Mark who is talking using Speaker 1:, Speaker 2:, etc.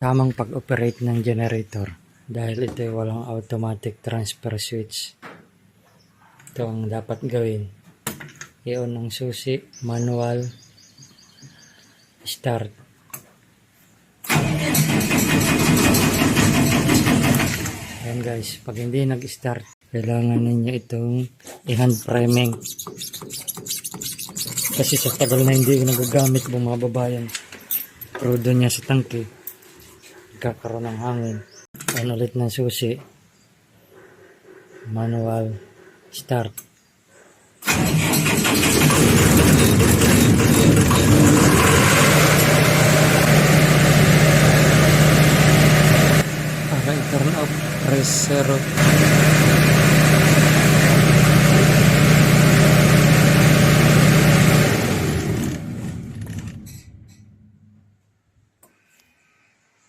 Speaker 1: Tamang pag-operate ng generator dahil ito ay walang automatic transfer switch. Ito ang dapat gawin. I-on ang susi, manual, start. Ayan guys, pag hindi nag-start, kailangan ninyo itong i-hand priming. Kasi sa tagal na hindi nagagamit, bumababa yung crudo niya sa tangke. Kakaroon ng hangin. On ulit ng susi, manual, start. Para i-turn off, press 0.